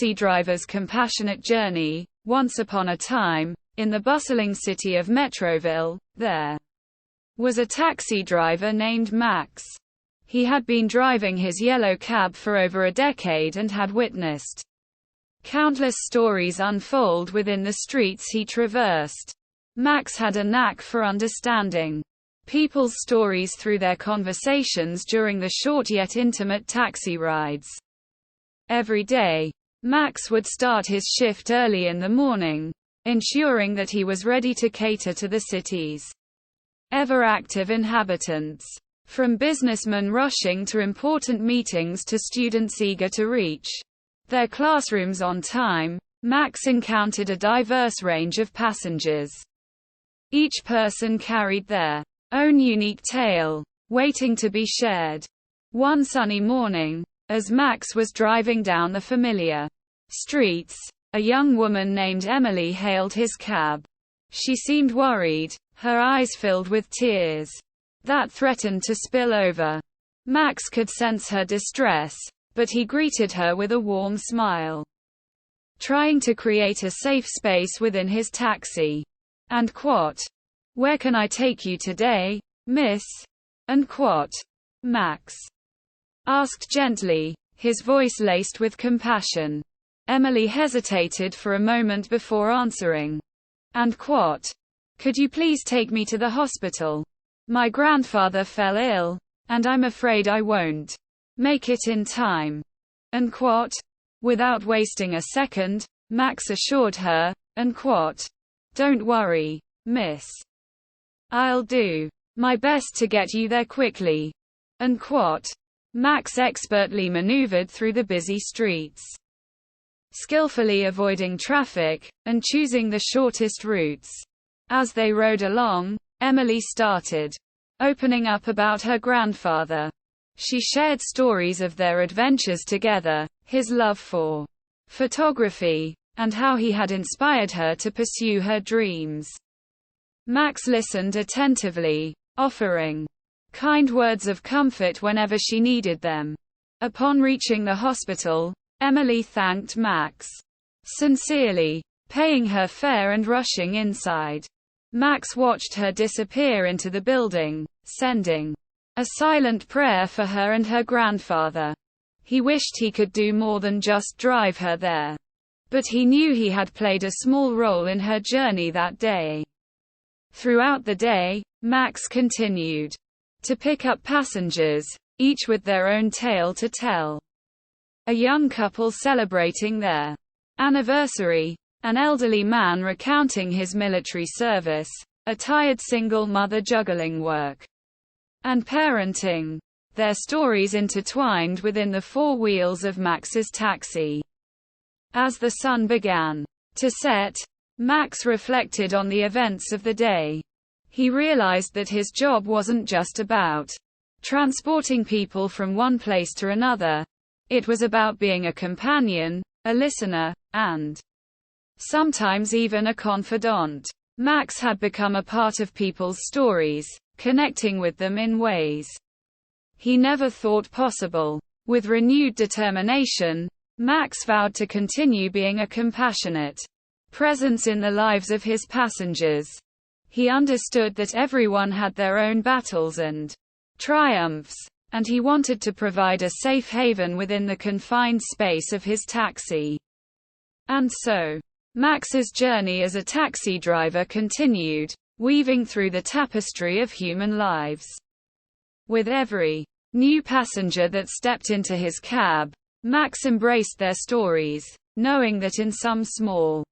taxi driver's compassionate journey. Once upon a time, in the bustling city of Metroville, there was a taxi driver named Max. He had been driving his yellow cab for over a decade and had witnessed countless stories unfold within the streets he traversed. Max had a knack for understanding people's stories through their conversations during the short yet intimate taxi rides. Every day, Max would start his shift early in the morning, ensuring that he was ready to cater to the city's ever-active inhabitants. From businessmen rushing to important meetings to students eager to reach their classrooms on time, Max encountered a diverse range of passengers. Each person carried their own unique tale, waiting to be shared. One sunny morning, as Max was driving down the familiar streets, a young woman named Emily hailed his cab. She seemed worried, her eyes filled with tears that threatened to spill over. Max could sense her distress, but he greeted her with a warm smile, trying to create a safe space within his taxi. "And quote, where can I take you today, miss?" "And quote," Max asked gently, his voice laced with compassion. Emily hesitated for a moment before answering. "And quote, could you please take me to the hospital? My grandfather fell ill, and I'm afraid I won't make it in time." "And quote," without wasting a second, Max assured her. "And quote, don't worry, miss. I'll do my best to get you there quickly." "And quote." Max expertly maneuvered through the busy streets, skillfully avoiding traffic, and choosing the shortest routes. As they rode along, Emily started opening up about her grandfather. She shared stories of their adventures together, his love for photography, and how he had inspired her to pursue her dreams. Max listened attentively, offering kind words of comfort whenever she needed them. Upon reaching the hospital, Emily thanked Max sincerely, paying her fare and rushing inside. Max watched her disappear into the building, sending a silent prayer for her and her grandfather. He wished he could do more than just drive her there, but he knew he had played a small role in her journey that day. Throughout the day, Max continued to pick up passengers, each with their own tale to tell. A young couple celebrating their anniversary, an elderly man recounting his military service, a tired single mother juggling work and parenting. Their stories intertwined within the four wheels of Max's taxi. As the sun began to set, Max reflected on the events of the day. He realized that his job wasn't just about transporting people from one place to another. It was about being a companion, a listener, and sometimes even a confidant. Max had become a part of people's stories, connecting with them in ways he never thought possible. With renewed determination, Max vowed to continue being a compassionate presence in the lives of his passengers. He understood that everyone had their own battles and triumphs, and he wanted to provide a safe haven within the confined space of his taxi. And so, Max's journey as a taxi driver continued, weaving through the tapestry of human lives. With every new passenger that stepped into his cab, Max embraced their stories, knowing that in some small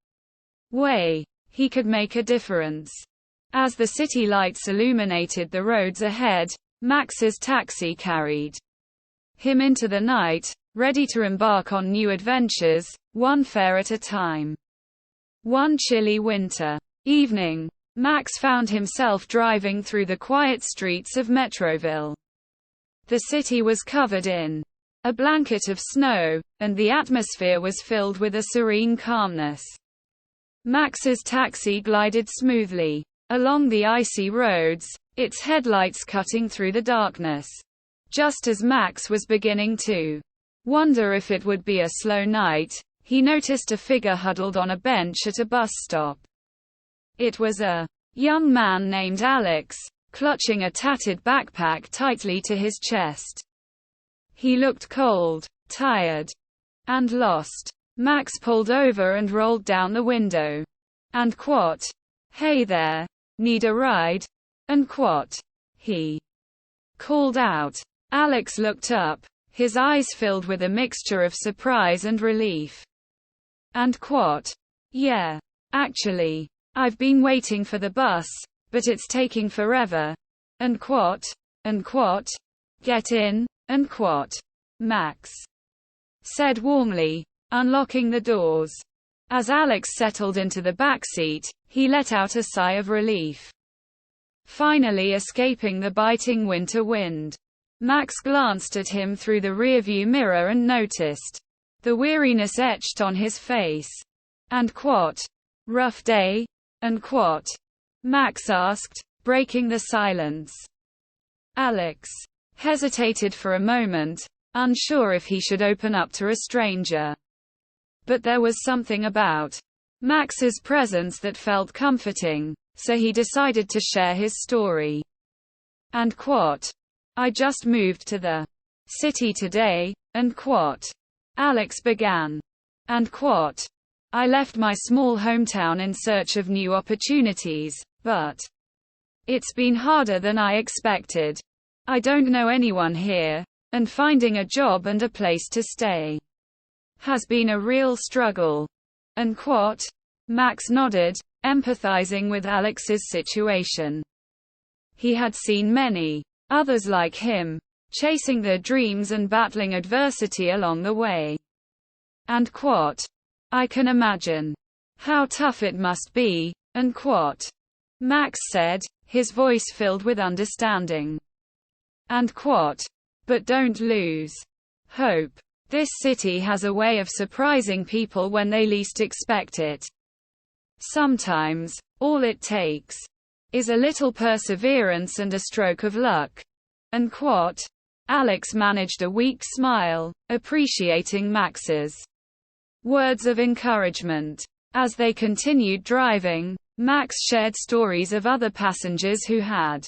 way, he could make a difference. As the city lights illuminated the roads ahead, Max's taxi carried him into the night, ready to embark on new adventures, one fare at a time. One chilly winter evening, Max found himself driving through the quiet streets of Metroville. The city was covered in a blanket of snow, and the atmosphere was filled with a serene calmness. Max's taxi glided smoothly along the icy roads, its headlights cutting through the darkness. Just as Max was beginning to wonder if it would be a slow night, he noticed a figure huddled on a bench at a bus stop. It was a young man named Alex, clutching a tattered backpack tightly to his chest. He looked cold, tired, and lost. Max pulled over and rolled down the window. "And quat? Hey there. Need a ride?" "And quat?" he called out. Alex looked up, his eyes filled with a mixture of surprise and relief. "And quat? Yeah. Actually, I've been waiting for the bus, but it's taking forever." "And quat? And quat? Get in, and quat," Max said warmly, unlocking the doors. As Alex settled into the backseat, he let out a sigh of relief, finally escaping the biting winter wind. Max glanced at him through the rearview mirror and noticed the weariness etched on his face. "And quat? Rough day? And quat?" Max asked, breaking the silence. Alex hesitated for a moment, unsure if he should open up to a stranger. But there was something about Max's presence that felt comforting, so he decided to share his story. "And quat? I just moved to the city today, and quat," Alex began. "And quat? I left my small hometown in search of new opportunities, but it's been harder than I expected. I don't know anyone here, and finding a job and a place to stay has been a real struggle." "And quat?" Max nodded, empathizing with Alex's situation. He had seen many others like him, chasing their dreams and battling adversity along the way. "And quat? I can imagine how tough it must be, and quat," Max said, his voice filled with understanding. "And quat? But don't lose hope. This city has a way of surprising people when they least expect it. Sometimes, all it takes is a little perseverance and a stroke of luck." "And quat?" Alex managed a weak smile, appreciating Max's words of encouragement. As they continued driving, Max shared stories of other passengers who had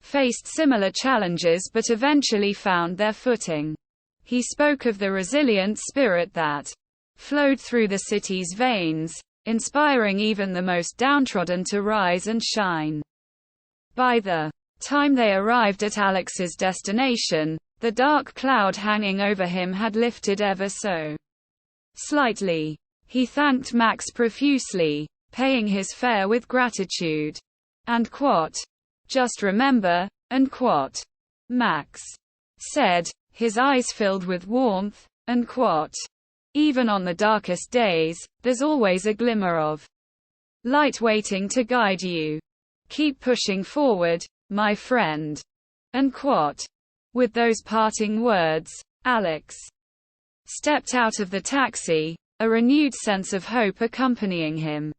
faced similar challenges but eventually found their footing. He spoke of the resilient spirit that flowed through the city's veins, inspiring even the most downtrodden to rise and shine. By the time they arrived at Alex's destination, the dark cloud hanging over him had lifted ever so slightly. He thanked Max profusely, paying his fare with gratitude. "And quat? Just remember, and quat," Max said, his eyes filled with warmth. "And quat? Even on the darkest days, there's always a glimmer of light waiting to guide you. Keep pushing forward, my friend." "And quat?" With those parting words, Alex stepped out of the taxi, a renewed sense of hope accompanying him.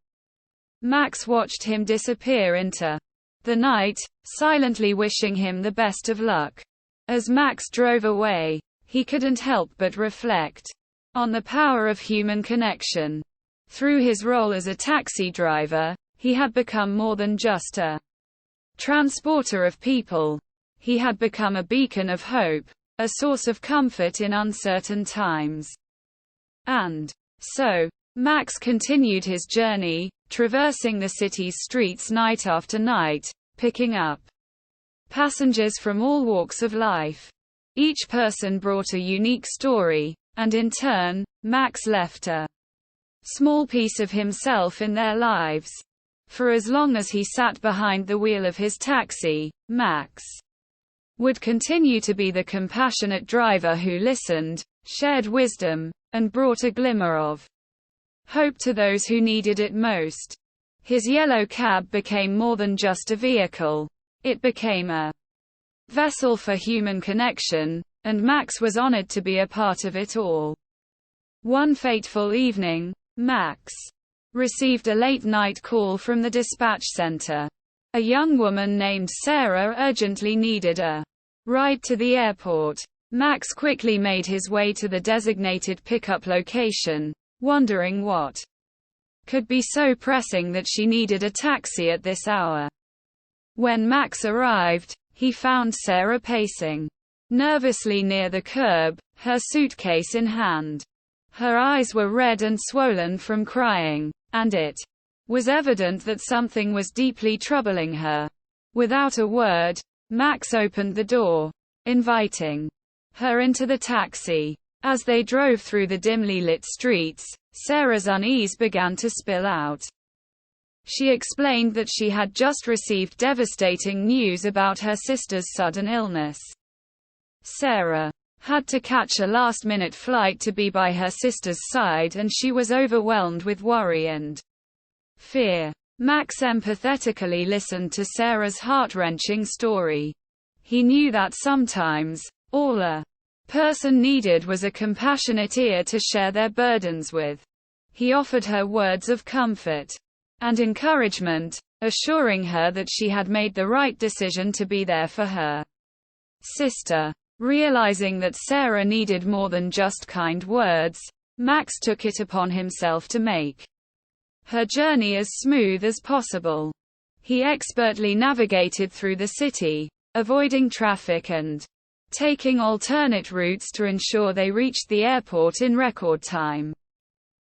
Max watched him disappear into the night, silently wishing him the best of luck. As Max drove away, he couldn't help but reflect on the power of human connection. Through his role as a taxi driver, he had become more than just a transporter of people. He had become a beacon of hope, a source of comfort in uncertain times. And so, Max continued his journey, traversing the city's streets night after night, picking up passengers from all walks of life. Each person brought a unique story, and in turn, Max left a small piece of himself in their lives. For as long as he sat behind the wheel of his taxi, Max would continue to be the compassionate driver who listened, shared wisdom, and brought a glimmer of hope to those who needed it most. His yellow cab became more than just a vehicle. It became a vessel for human connection, and Max was honored to be a part of it all. One fateful evening, Max received a late-night call from the dispatch center. A young woman named Sarah urgently needed a ride to the airport. Max quickly made his way to the designated pickup location, wondering what could be so pressing that she needed a taxi at this hour. When Max arrived, he found Sarah pacing nervously near the curb, her suitcase in hand. Her eyes were red and swollen from crying, and it was evident that something was deeply troubling her. Without a word, Max opened the door, inviting her into the taxi. As they drove through the dimly lit streets, Sarah's unease began to spill out. She explained that she had just received devastating news about her sister's sudden illness. Sarah had to catch a last-minute flight to be by her sister's side, and she was overwhelmed with worry and fear. Max empathetically listened to Sarah's heart-wrenching story. He knew that sometimes, all a person needed was a compassionate ear to share their burdens with. He offered her words of comfort and encouragement, assuring her that she had made the right decision to be there for her sister. Realizing that Sarah needed more than just kind words, Max took it upon himself to make her journey as smooth as possible. He expertly navigated through the city, avoiding traffic and taking alternate routes to ensure they reached the airport in record time.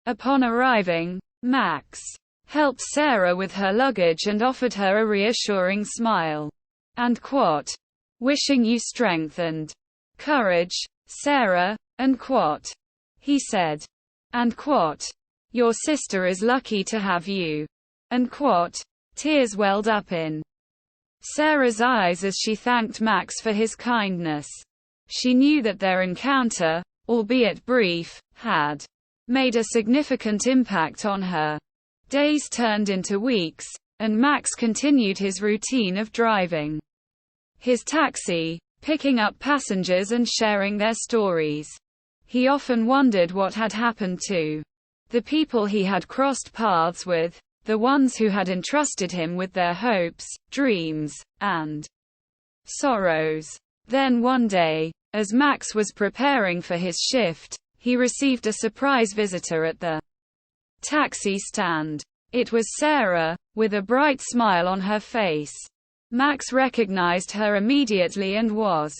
Upon arriving, Max helped Sarah with her luggage and offered her a reassuring smile. And quote, "Wishing you strength and courage, Sarah," and quote, he said. And quote, "Your sister is lucky to have you." And quote, tears welled up in Sarah's eyes as she thanked Max for his kindness. She knew that their encounter, albeit brief, had made a significant impact on her. Days turned into weeks, and Max continued his routine of driving his taxi, picking up passengers and sharing their stories. He often wondered what had happened to the people he had crossed paths with, the ones who had entrusted him with their hopes, dreams, and sorrows. Then one day, as Max was preparing for his shift, he received a surprise visitor at the taxi stand. It was Sarah, with a bright smile on her face. Max recognized her immediately and was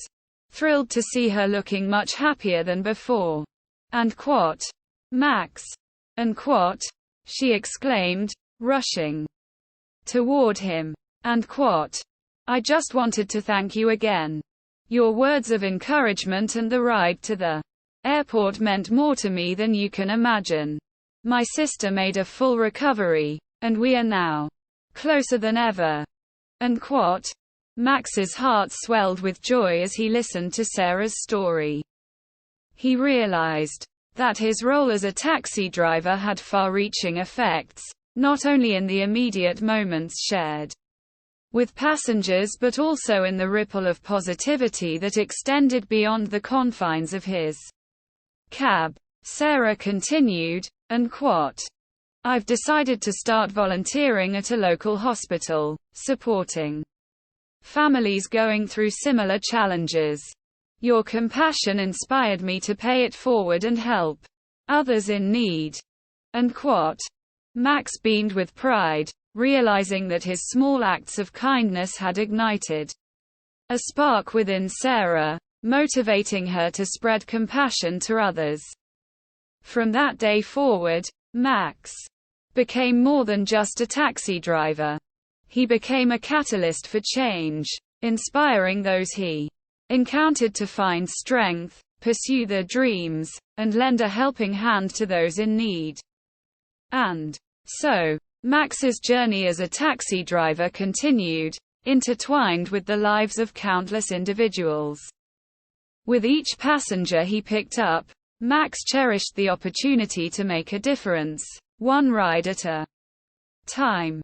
thrilled to see her looking much happier than before. And quote, "Max," and quote, she exclaimed, rushing toward him. And quote, "I just wanted to thank you again. Your words of encouragement and the ride to the airport meant more to me than you can imagine. My sister made a full recovery, and we are now closer than ever." And quote, Max's heart swelled with joy as he listened to Sarah's story. He realized that his role as a taxi driver had far-reaching effects, not only in the immediate moments shared with passengers but also in the ripple of positivity that extended beyond the confines of his cab. Sarah continued, and quote, "I've decided to start volunteering at a local hospital, supporting families going through similar challenges. Your compassion inspired me to pay it forward and help others in need." And quote, Max beamed with pride, realizing that his small acts of kindness had ignited a spark within Sarah, motivating her to spread compassion to others. From that day forward, Max became more than just a taxi driver. He became a catalyst for change, inspiring those he encountered to find strength, pursue their dreams, and lend a helping hand to those in need. And so, Max's journey as a taxi driver continued, intertwined with the lives of countless individuals. With each passenger he picked up, Max cherished the opportunity to make a difference, one ride at a time.